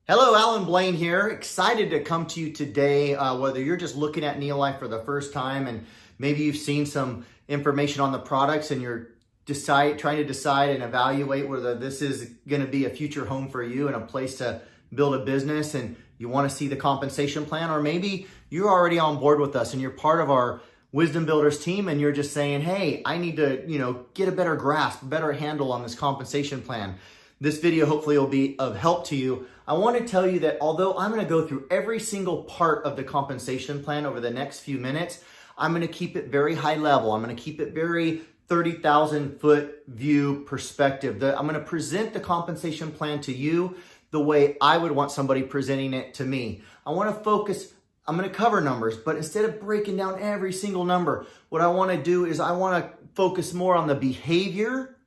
Hello, Alan Blaine here. Excited to come to you today, whether you're just looking at Neolife for the first time and maybe you've seen some information on the products and you're trying to decide and evaluate whether this is going to be a future home for you and a place to build a business, and you want to see the compensation plan, or maybe you're already on board with us and you're part of our Wisdom Builders team and you're just saying, hey, I need to, get a better grasp, a better handle on this compensation plan. This video hopefully will be of help to you. I want to tell you that although I'm going to go through every single part of the compensation plan over the next few minutes, I'm going to keep it very high level. I'm going to keep it very 30,000 foot view perspective. I'm going to present the compensation plan to you the way I would want somebody presenting it to me. I'm going to cover numbers, but instead of breaking down every single number, what I want to do is I want to focus more on the behavior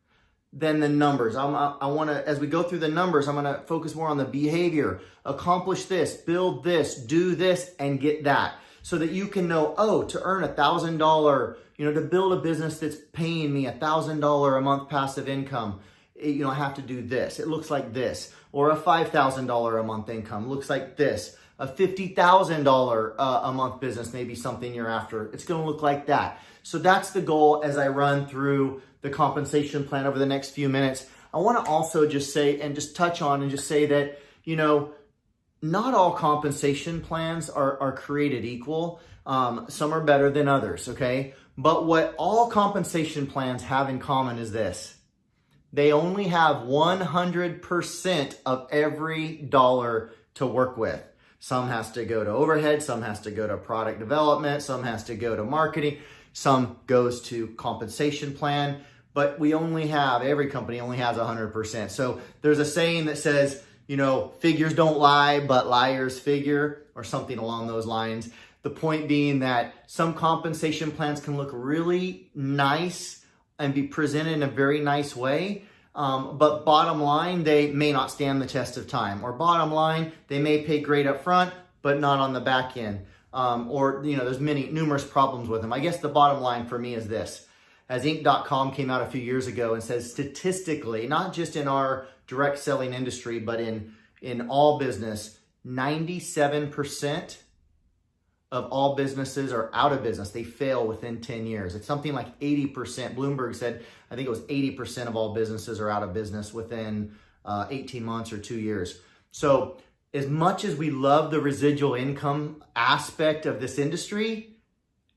than the numbers. As we go through the numbers, I'm going to focus more on the behavior. Accomplish this, build this, do this, and get that. So that you can know, to earn $1,000, to build a business that's paying me $1,000 a month passive income, I have to do this. It looks like this. Or a $5,000 a month income looks like this. A $50,000 a month business may be something you're after. It's going to look like that. So that's the goal as I run through the compensation plan over the next few minutes. I want to also just say and just touch on and just say that, not all compensation plans are created equal. Some are better than others, okay? But what all compensation plans have in common is this. They only have 100% of every dollar to work with. Some has to go to overhead, some has to go to product development, some has to go to marketing, some goes to compensation plan, but every company only has 100%. So there's a saying that says, figures don't lie, but liars figure, or something along those lines. The point being that some compensation plans can look really nice and be presented in a very nice way, but bottom line, they may not stand the test of time. Or bottom line, they may pay great up front, but not on the back end. There's numerous problems with them. I guess the bottom line for me is this. As Inc.com came out a few years ago and says statistically, not just in our direct selling industry, but in all business, 97% of all businesses are out of business. They fail within 10 years. It's something like 80%. Bloomberg said, I think it was 80% of all businesses are out of business within 18 months or 2 years. So as much as we love the residual income aspect of this industry,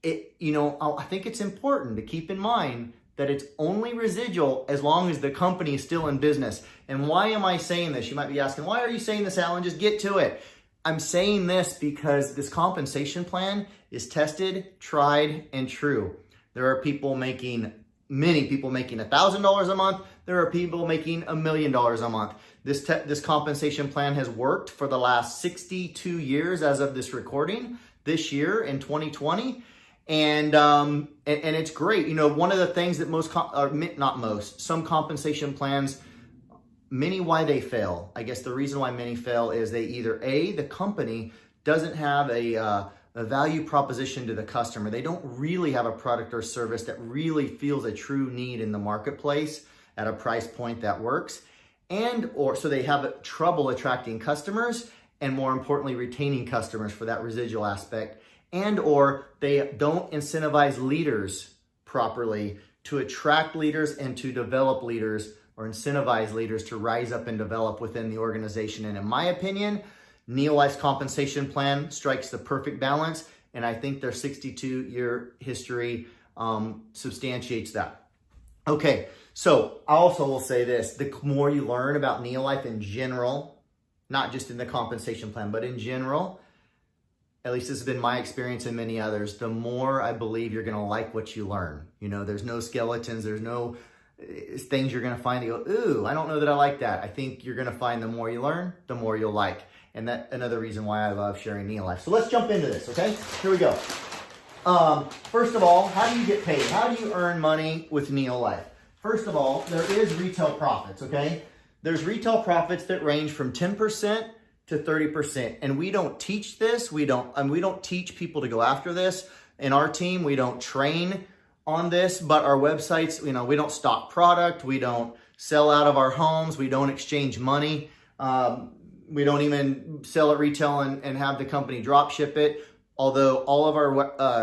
I think it's important to keep in mind that it's only residual as long as the company is still in business. And why am I saying this? You might be asking, why are you saying this, Alan? Just get to it. I'm saying this because this compensation plan is tested, tried, and true. There are many people making $1,000 a month. There are people making $1 million a month. This compensation plan has worked for the last 62 years as of this recording this year in 2020. And it's great. One of the things that some compensation plans, why they fail. I guess the reason why many fail is they either the company doesn't have a value proposition to the customer. They don't really have a product or service that really feels a true need in the marketplace at a price point that works. So they have trouble attracting customers and, more importantly, retaining customers for that residual aspect. Or they don't incentivize leaders properly to attract leaders and to develop leaders, or incentivize leaders to rise up and develop within the organization. And in my opinion, Neolife's compensation plan strikes the perfect balance, and I think their 62-year history substantiates that. Okay, so I also will say this. The more you learn about Neolife in general, not just in the compensation plan, but in general, at least this has been my experience and many others, the more I believe you're going to like what you learn. There's no skeletons, there's no things you're going to find that you go, ooh, I don't know that I like that. I think you're going to find the more you learn, the more you'll like. And that's another reason why I love sharing Neolife. So let's jump into this, okay? Here we go. First of all, how do you get paid? How do you earn money with Neolife? First of all, there is retail profits, okay? There's retail profits that range from 10% to 30%. And we don't teach this. We don't teach people to go after this. In our team, we don't train on this, but our websites, we don't stock product. We don't sell out of our homes. We don't exchange money. We don't even sell at retail and have the company drop ship it. Although all of our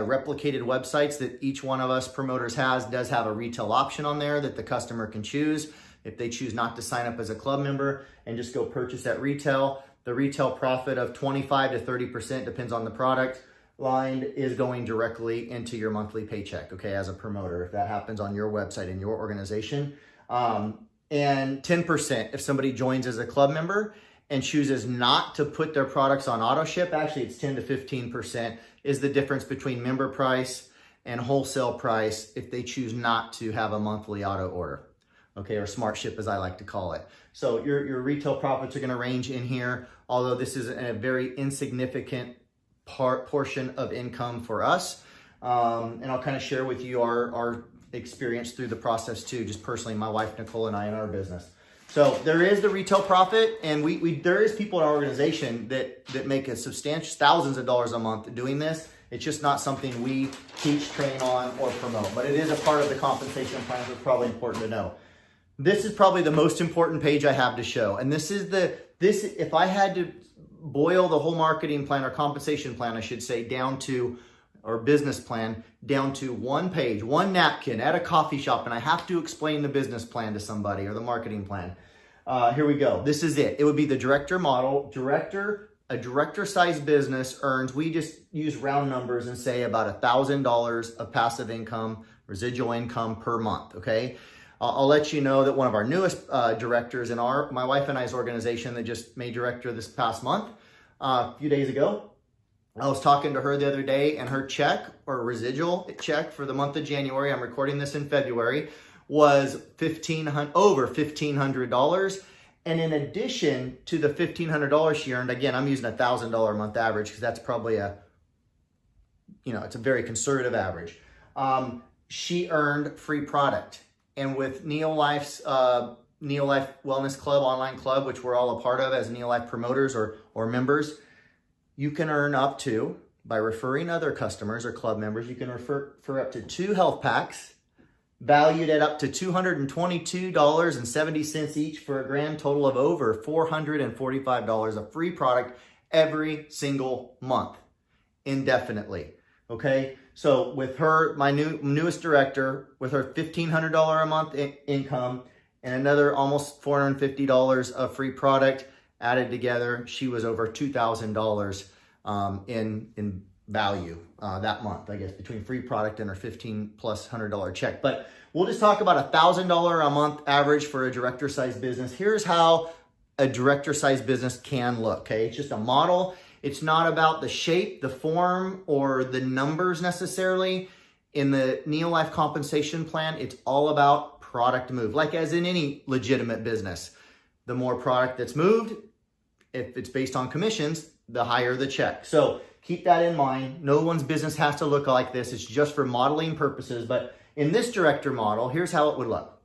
replicated websites that each one of us promoters does have a retail option on there that the customer can choose. If they choose not to sign up as a club member and just go purchase at retail, the retail profit of 25 to 30%, depends on the product line, is going directly into your monthly paycheck, okay, as a promoter, if that happens on your website in your organization. And 10% if somebody joins as a club member and chooses not to put their products on auto ship. Actually, it's 10 to 15% is the difference between member price and wholesale price if they choose not to have a monthly auto order, okay, or smart ship as I like to call it. So your retail profits are going to range in here, although this is a very insignificant portion of income for us. And I'll kind of share with you our experience through the process too, just personally, my wife Nicole and I in our business. So there is the retail profit, and there is people in our organization that make a substantial thousands of dollars a month doing this. It's just not something we teach, train on, or promote, but it is a part of the compensation plan that's probably important to know. This is probably the most important page I have to show. And this if I had to boil the whole marketing plan or compensation plan, I should say, down to, or business plan, down to one page, one napkin at a coffee shop, and I have to explain the business plan to somebody or the marketing plan. Here we go. This is it. It would be the director model. A director-sized business earns, we just use round numbers and say about $1,000 of passive income, residual income per month, okay? I'll let you know that one of our newest directors in my wife and I's organization that just made director this past month, a few days ago, I was talking to her the other day, and her check or residual check for the month of January, I'm recording this in February, was over $1,500. And in addition to the $1,500 she earned, again, I'm using $1,000 a month average because that's probably it's a very conservative average. She earned free product. And with Neolife's Neolife Wellness Club, online club, which we're all a part of as Neolife promoters or members, you can earn up to, by referring other customers or club members, you can refer up to 2 health packs valued at up to $222.70 each for a grand total of over $445 of free product every single month, indefinitely, okay? So with her, my newest director, with her $1,500 a month income and another almost $450 of free product added together, she was over $2,000 in value that month, I guess, between free product and her $1,500+ check. But we'll just talk about $1,000 a month average for a director-sized business. Here's how a director-sized business can look, okay? It's just a model. It's not about the shape, the form, or the numbers necessarily. In the Neolife compensation plan, it's all about product move, like as in any legitimate business. The more product that's moved, if it's based on commissions, the higher the check. So keep that in mind. No one's business has to look like this. It's just for modeling purposes. But in this director model, here's how it would look.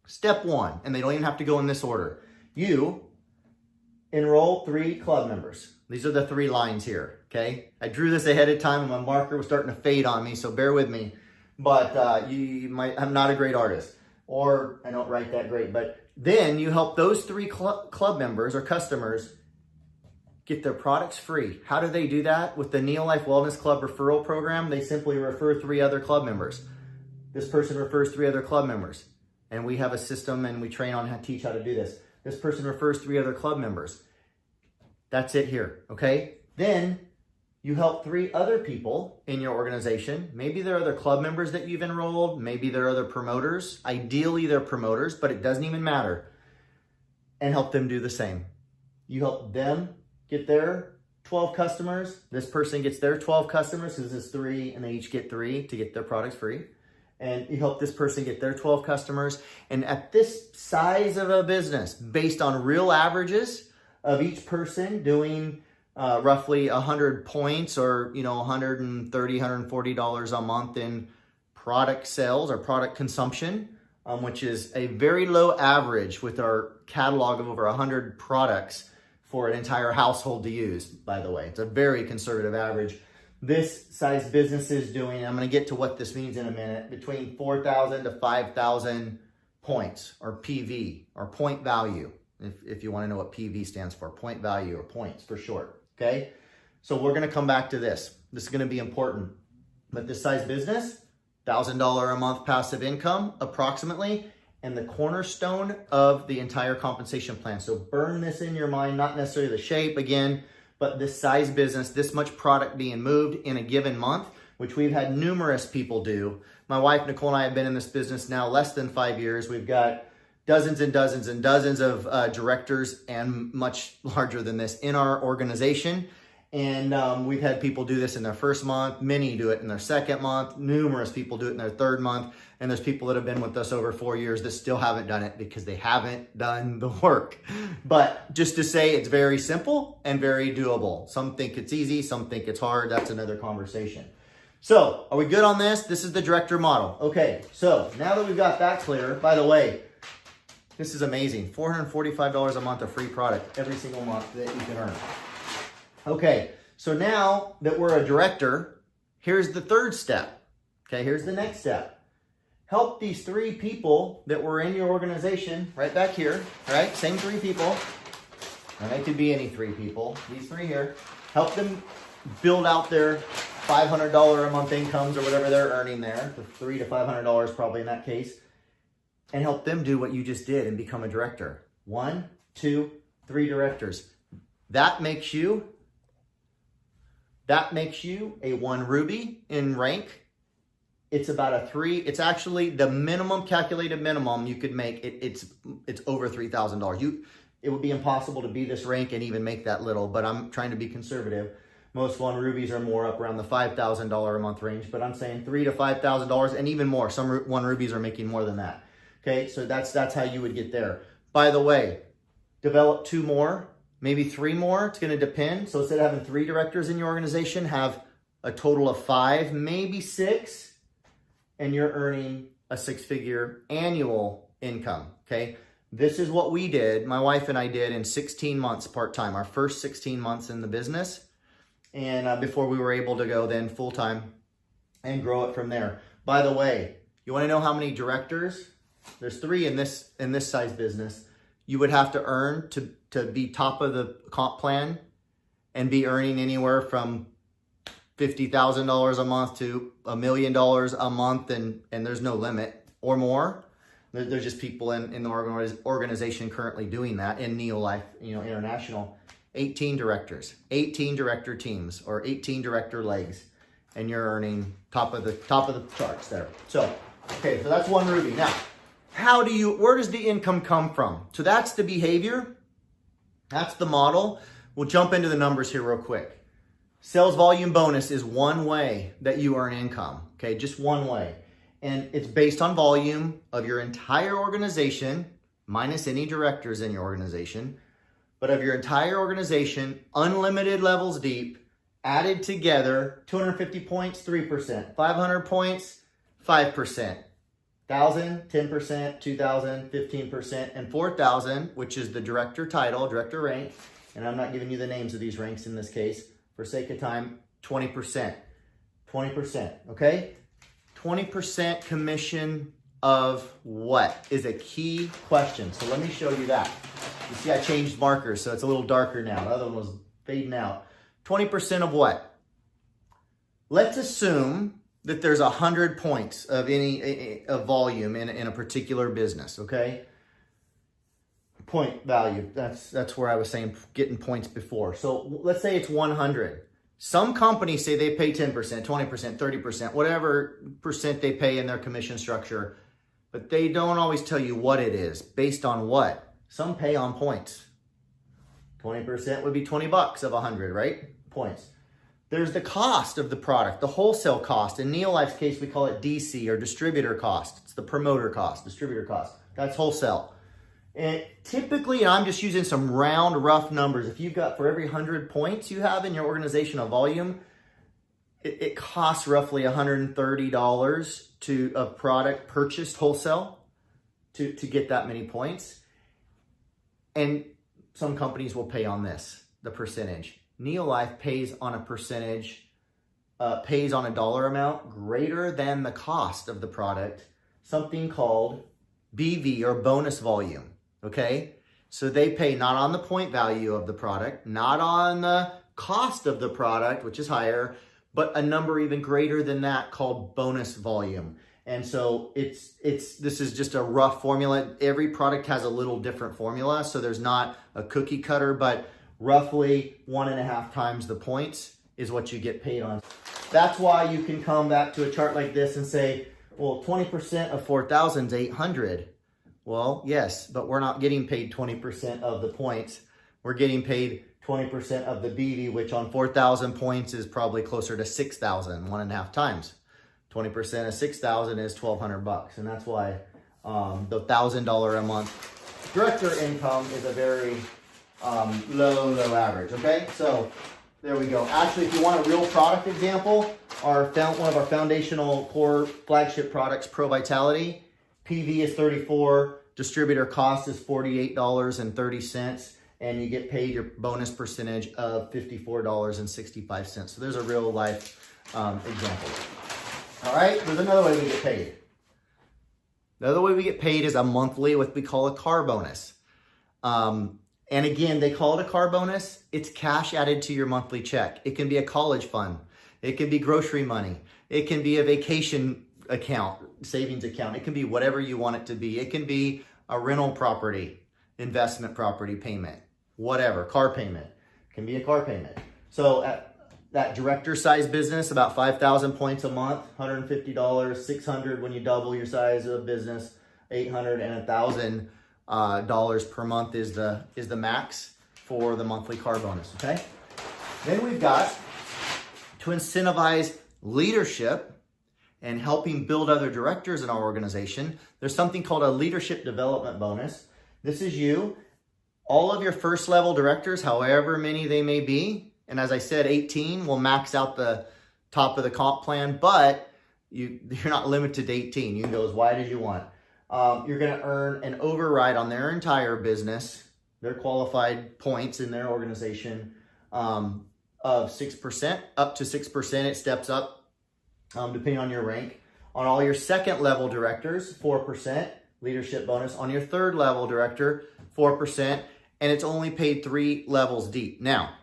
Step 1, and they don't even have to go in this order. You enroll 3 club members. These are the 3 lines here, okay? I drew this ahead of time and my marker was starting to fade on me, so bear with me. But I'm not a great artist, or I don't write that great. But then you help those 3 club members or customers get their products free. How do they do that? With the Neolife Wellness Club referral program, they simply refer 3 other club members. This person refers 3 other club members. And we have a system and we train on how to teach how to do this. This person refers 3 other club members. That's it here, okay? Then you help 3 other people in your organization. Maybe there are other club members that you've enrolled. Maybe there are other promoters. Ideally, they're promoters, but it doesn't even matter. And help them do the same. You help them get their 12 customers. This person gets their 12 customers, because this is 3, and they each get 3 to get their products free. And you help this person get their 12 customers. And at this size of a business, based on real averages of each person doing roughly 100 points or $130, $140 a month in product sales or product consumption, which is a very low average with our catalog of over 100 products for an entire household to use, by the way. It's a very conservative average. This size business is doing, I'm going to get to what this means in a minute, between 4,000 to 5,000 points, or PV, or point value, if you want to know what PV stands for, point value or points for short, okay? So we're going to come back to this. This is going to be important. But this size business, $1,000 a month passive income approximately, and the cornerstone of the entire compensation plan. So burn this in your mind, not necessarily the shape again, but this size business, this much product being moved in a given month, which we've had numerous people do. My wife, Nicole, and I have been in this business now less than 5 years. We've got dozens and dozens and dozens of directors and much larger than this in our organization. And we've had people do this in their first month, many do it in their second month, numerous people do it in their third month, and there's people that have been with us over 4 years that still haven't done it because they haven't done the work. But just to say, it's very simple and very doable. Some think it's easy, some think it's hard. That's another conversation. So, are we good on this? This is the director model. Okay, so now that we've got that clear, by the way, this is amazing. $445 a month of free product every single month that you can earn. Okay, so now that we're a director, here's the third step. Okay, here's the next step. Help these 3 people that were in your organization, right back here, right? Same 3 people. And it could be any 3 people, these 3 here. Help them build out their $500 a month incomes or whatever they're earning there, the $300 to $500 probably in that case, and help them do what you just did and become a director. 1, 2, 3 directors. That makes you a 1 ruby in rank. It's about a 3. It's actually the minimum, calculated minimum you could make. It's over $3,000. It would be impossible to be this rank and even make that little, but I'm trying to be conservative. Most 1 rubies are more up around the $5,000 a month range, but I'm saying $3,000 to $5,000 and even more. Some 1 rubies are making more than that. Okay, so that's how you would get there. By the way, develop 2 more, maybe 3 more. It's going to depend. So instead of having 3 directors in your organization, have a total of 5, maybe 6, and you're earning a 6-figure annual income. Okay, this is what we did. My wife and I did in 16 months part-time, our first 16 months in the business. And before we were able to go then full-time and grow it from there. By the way, you want to know how many directors? There's 3 in this size business. You would have to earn to be top of the comp plan and be earning anywhere from $50,000 a month to $1 million a month, and there's no limit or more. There's just people in the organization currently doing that in Neolife, International. 18 directors, 18 director teams, or 18 director legs, and you're earning top of the charts there. So, okay, so that's 1 ruby. Now, where does the income come from? So that's the behavior. That's the model. We'll jump into the numbers here real quick. Sales volume bonus is one way that you earn income. Okay, just one way. And it's based on volume of your entire organization, minus any directors in your organization, but of your entire organization, unlimited levels deep, added together, 250 points, 3%, 500 points, 5%. 1,000, 10%, 2,000, 15%, and 4,000, which is the director title, director rank, and I'm not giving you the names of these ranks in this case, for sake of time, 20%. 20%, okay? 20% commission of what is a key question. So let me show you that. You see I changed markers, so it's a little darker now. The other one was fading out. 20% of what? Let's assume that there's 100 points of any volume in a particular business, okay? Point value, that's where I was saying getting points before. So let's say it's 100. Some companies say they pay 10%, 20%, 30%, whatever percent they pay in their commission structure, but they don't always tell you what it is, based on what. Some pay on points. 20% would be 20 bucks of 100, right? Points. There's the cost of the product, the wholesale cost. In Neolife's case, we call it DC, or distributor cost. It's the promoter cost, distributor cost. That's wholesale. And typically, I'm just using some round, rough numbers. If you've got, for every 100 points you have in your organization of volume, it costs roughly $130 of product purchased wholesale to get that many points. And some companies will pay on this, the percentage. Neolife pays on a percentage, pays on a dollar amount greater than the cost of the product, something called BV, or bonus volume, okay? So they pay not on the point value of the product, not on the cost of the product, which is higher, but a number even greater than that called bonus volume. And so this is just a rough formula. Every product has a little different formula. So there's not a cookie cutter, but roughly 1.5 times the points is what you get paid on. That's why you can come back to a chart like this and say, well, 20% of 4,000 is 800. Well, yes, but we're not getting paid 20% of the points. We're getting paid 20% of the BV, which on 4,000 points is probably closer to 6,000, 1.5 times. 20% of 6,000 is $1,200, and that's why the $1,000 a month director income is a very low average. Okay, so there we go. Actually, if you want a real product example, one of our foundational core flagship products, Pro Vitality, PV is $34, distributor cost is $48.30, and you get paid your bonus percentage of $54.65. So there's a real life example. All right, there's another way we get paid. The other way we get paid is a monthly, what we call a car bonus. And again, they call it a car bonus. It's cash added to your monthly check. It can be a college fund. It can be grocery money. It can be a vacation account, savings account. It can be whatever you want it to be. It can be a rental property, investment property payment, whatever, car payment. It can be a car payment. So at that director size business, about 5,000 points a month, $150, $600 when you double your size of business, $800 and $1,000 per month is the max for the monthly car bonus. Okay. Then we've got to incentivize leadership and helping build other directors in our organization. There's something called a leadership development bonus. This is you, all of your first level directors, however many they may be. And as I said, 18 will max out the top of the comp plan, but you're not limited to 18. You can go as wide as you want. You're going to earn an override on their entire business, their qualified points in their organization of 6%, up to 6%. It steps up depending on your rank. On all your second level directors, 4% leadership bonus. On your third level director, 4%, and it's only paid 3 levels deep. Now,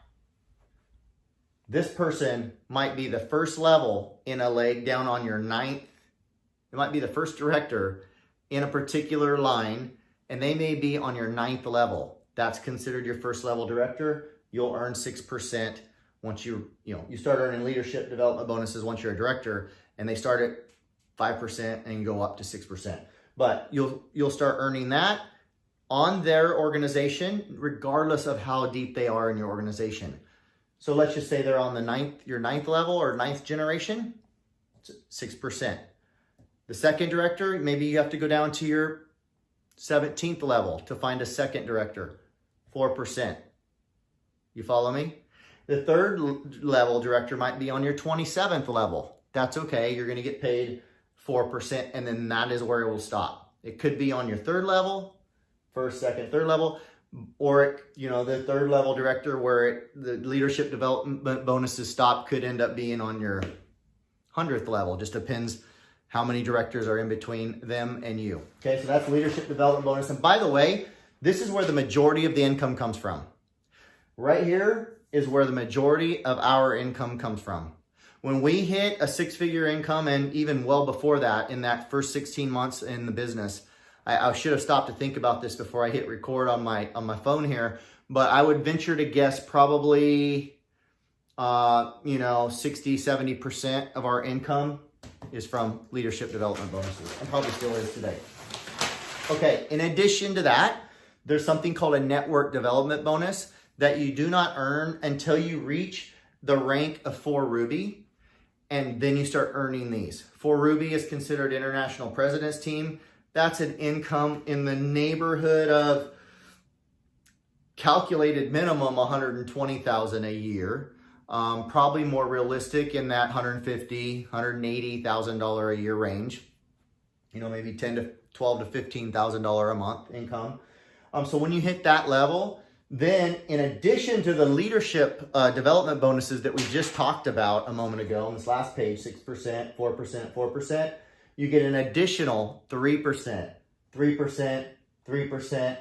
this person might be the first level in a leg down on your 9th. It might be the first director in a particular line, and they may be on your 9th level. That's considered your first level director. You'll earn 6% once you start earning leadership development bonuses once you're a director, and they start at 5% and go up to 6%. But you'll start earning that on their organization, regardless of how deep they are in your organization. So let's just say they're on your 9th level or 9th generation, 6%. The second director, maybe you have to go down to your 17th level to find a second director, 4%. You follow me? The third level director might be on your 27th level. That's okay. You're going to get paid 4%, and then that is where it will stop. It could be on your third level, first, second, third level, or the third level director where the leadership development bonuses stop could end up being on your 100th level. Just depends how many directors are in between them and you. Okay, so that's leadership development bonus. And by the way, this is where the majority of the income comes from. Right here is where the majority of our income comes from. When we hit a 6-figure income, and even well before that, in that first 16 months in the business, I should have stopped to think about this before I hit record on my phone here, but I would venture to guess probably 60-70% of our income is from leadership development bonuses, and probably still is today. Okay, in addition to that, there's something called a network development bonus that you do not earn until you reach the rank of 4 Ruby, and then you start earning these. 4 Ruby is considered International President's Team. That's an income in the neighborhood of calculated minimum $120,000 a year. Probably more realistic in that $150,000, $180,000 a year range. Maybe $12,000 to $15,000 a month income. So when you hit that level, then in addition to the leadership development bonuses that we just talked about a moment ago on this last page, 6%, 4%, 4%, you get an additional 3%, 3%, 3%,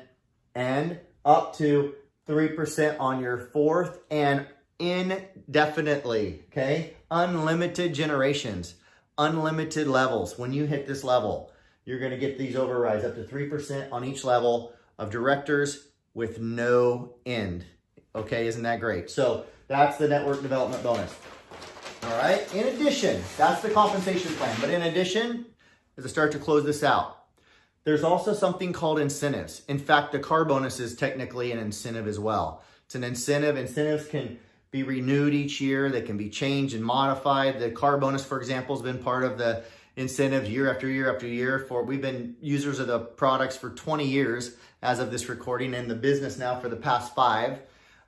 and up to 3% on your fourth, and indefinitely, okay? Unlimited generations, unlimited levels. When you hit this level, you're gonna get these overrides up to 3% on each level of directors with no end. Okay, isn't that great? So that's the network development bonus. All right, in addition, that's the compensation plan. But in addition, as I start to close this out, there's also something called incentives. In fact, the car bonus is technically an incentive as well. It's an incentive. Incentives can be renewed each year. They can be changed and modified. The car bonus, for example, has been part of the incentives year after year after year. We've been users of the products for 20 years as of this recording, in the business now for the past 5.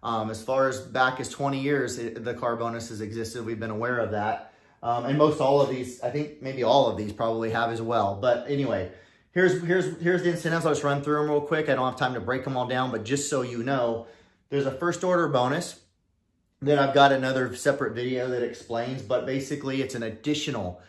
As far as back as 20 years, the car bonus has existed. We've been aware of that. And most all of these, I think maybe all of these probably have as well. But anyway, here's the incentives. I'll just run through them real quick. I don't have time to break them all down, but just so you know, there's a first order bonus that I've got another separate video that explains, but basically it's an additional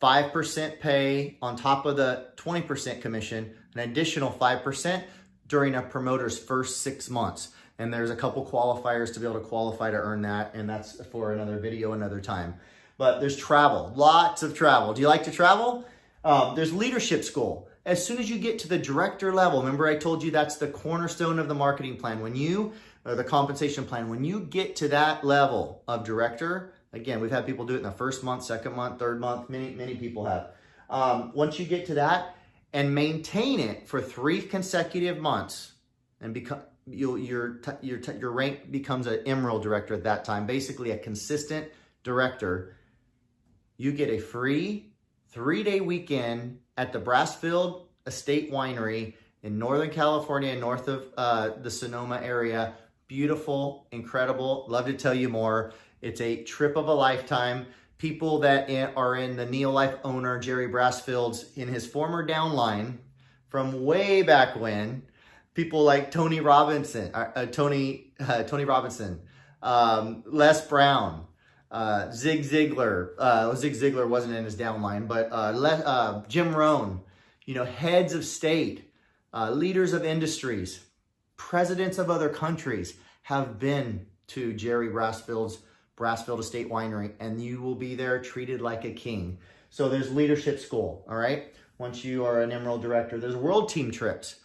5% pay on top of the 20% commission, an additional 5% during a promoter's first 6 months. And there's a couple qualifiers to be able to qualify to earn that, and that's for another video another time. But there's travel, lots of travel. Do you like to travel? There's leadership school. As soon as you get to the director level, remember I told you that's the cornerstone of the marketing plan. Or the compensation plan, when you get to that level of director, again, we've had people do it in the first month, second month, third month, many people have. Once you get to that and maintain it for 3 consecutive months, and become your rank becomes an emerald director at that time, basically a consistent director, you get a free 3-day weekend at the Brassfield Estate Winery in Northern California, north of the Sonoma area. Beautiful, incredible. Love to tell you more. It's a trip of a lifetime. People that are in the Neolife owner, Jerry Brassfield's, in his former downline from way back when, people like Tony Robinson, Les Brown, Zig Ziglar. Zig Ziglar wasn't in his downline, but Jim Rohn, heads of state, leaders of industries, presidents of other countries have been to Jerry Brassfield's Brassfield Estate Winery, and you will be there treated like a king. So there's leadership school, all right? Once you are an Emerald Director, there's world team trips.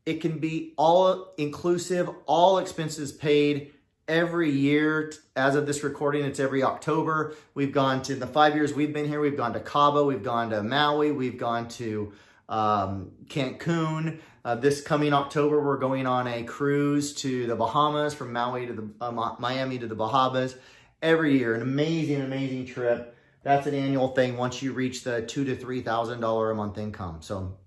It can be all inclusive, all expenses paid every year. As of this recording, it's every October. We've gone to, the 5 years we've been here, we've gone to Cabo, we've gone to Maui, we've gone to Cancun. This coming October, we're going on a cruise to the Bahamas, from Maui to the Miami to the Bahamas. Every year, an amazing trip. That's an annual thing once you reach the $2,000 to $3,000 a month income. So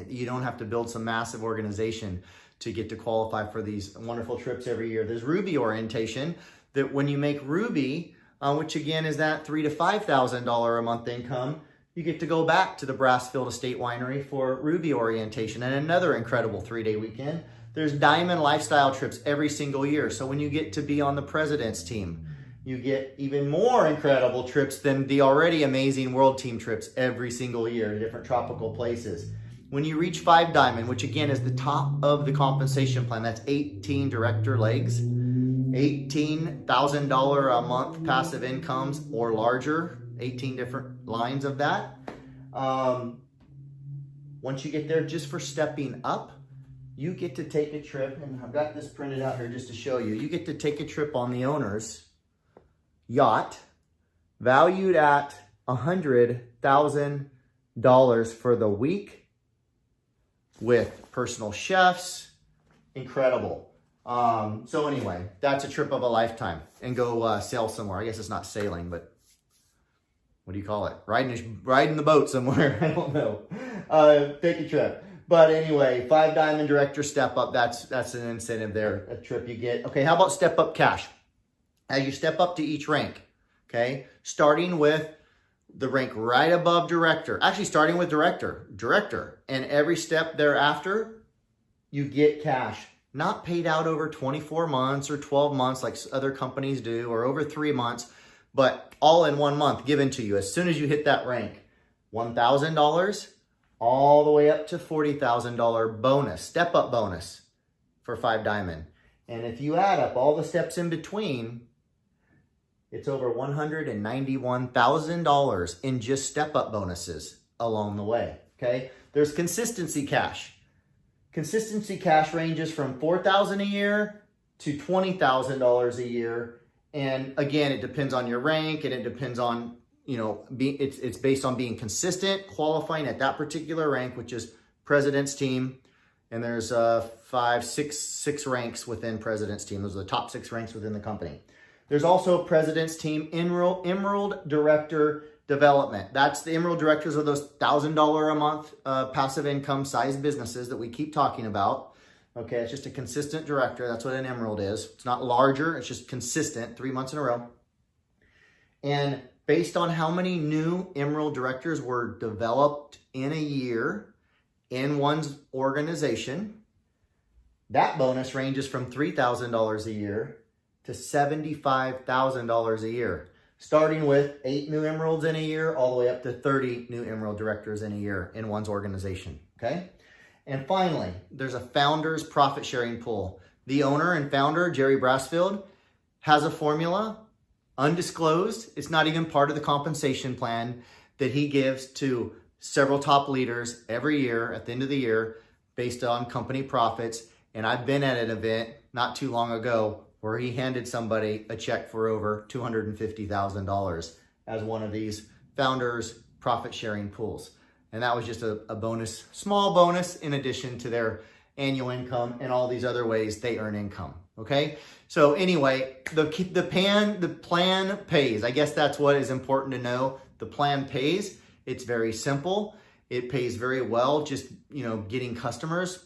you don't have to build some massive organization to get to qualify for these wonderful trips every year. There's Ruby orientation, that when you make Ruby, which again is that $3,000 to $5,000 a month income, you get to go back to the Brassfield Estate Winery for Ruby orientation and another incredible 3-day weekend. There's Diamond lifestyle trips every single year. So when you get to be on the president's team, you get even more incredible trips than the already amazing world team trips every single year to different tropical places. When you reach 5 Diamond, which again is the top of the compensation plan, that's 18 director legs, $18,000 a month passive incomes or larger, 18 different lines of that. Once you get there, just for stepping up, you get to take a trip, and I've got this printed out here just to show you. You get to take a trip on the owner's yacht, valued at $100,000 for the week, with personal chefs. Incredible. So anyway, that's a trip of a lifetime. And go sail somewhere. I guess it's not sailing, but what do you call it? Riding the boat somewhere. I don't know. Take a trip. But anyway, 5 Diamond Director Step Up, that's an incentive there, a trip you get. Okay, how about Step Up Cash? As you step up to each rank, okay? Starting with the rank right above Director. Actually, starting with Director. And every step thereafter, you get cash. Not paid out over 24 months or 12 months like other companies do, or over 3 months, but all in 1 month given to you as soon as you hit that rank. $1,000 all the way up to $40,000 bonus, step-up bonus for 5 Diamond. And if you add up all the steps in between, it's over $191,000 in just step-up bonuses along the way, okay? There's consistency cash. Consistency cash ranges from $4,000 a year to $20,000 a year. And again, it depends on your rank, and it depends on, you know, it's based on being consistent, qualifying at that particular rank, which is President's Team. And there's six ranks within President's Team. Those are the top 6 ranks within the company. There's also President's Team Emerald Director Development. That's the Emerald Directors are those $1,000 a month passive income size businesses that we keep talking about. Okay, it's just a consistent director. That's what an Emerald is. It's not larger, it's just consistent, 3 months in a row. And based on how many new Emerald Directors were developed in a year in one's organization, that bonus ranges from $3,000 a year to $75,000 a year, starting with 8 new Emeralds in a year, all the way up to 30 new Emerald Directors in a year in one's organization, okay? And finally, there's a founder's profit sharing pool. The owner and founder, Jerry Brasfield, has a formula, undisclosed. It's not even part of the compensation plan that he gives to several top leaders every year at the end of the year based on company profits. And I've been at an event not too long ago where he handed somebody a check for over $250,000 as one of these founders profit sharing pools. And that was just a bonus, small bonus in addition to their annual income and all these other ways they earn income. Okay. So anyway, the plan pays. I guess that's what is important to know. The plan pays. It's very simple. It pays very well, just, you know, getting customers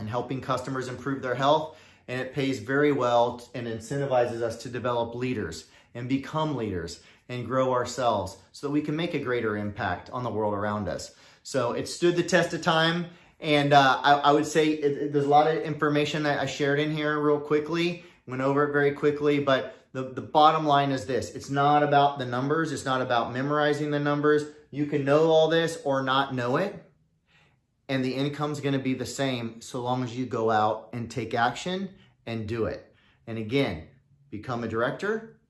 and helping customers improve their health. And it pays very well and incentivizes us to develop leaders and become leaders and grow ourselves so that we can make a greater impact on the world around us. So it stood the test of time. And I would say there's a lot of information that I shared in here real quickly, went over it very quickly, but the bottom line is this. It's not about the numbers. It's not about memorizing the numbers. You can know all this or not know it, and the income's going to be the same so long as you go out and take action and do it. And again, become a director.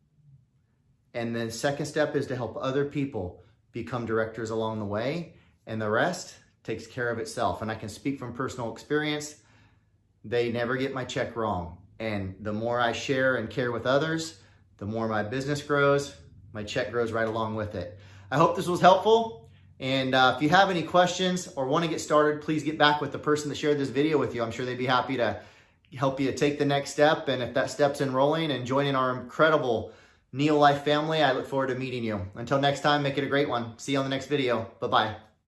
And then second step is to help other people become directors along the way, and the rest takes care of itself. And I can speak from personal experience. They never get my check wrong. And the more I share and care with others, the more my business grows, my check grows right along with it. I hope this was helpful. And if you have any questions or want to get started, please get back with the person that shared this video with you. I'm sure they'd be happy to help you take the next step. And if that step's enrolling and joining our incredible Neolife family, I look forward to meeting you. Until next time, make it a great one. See you on the next video. Bye-bye.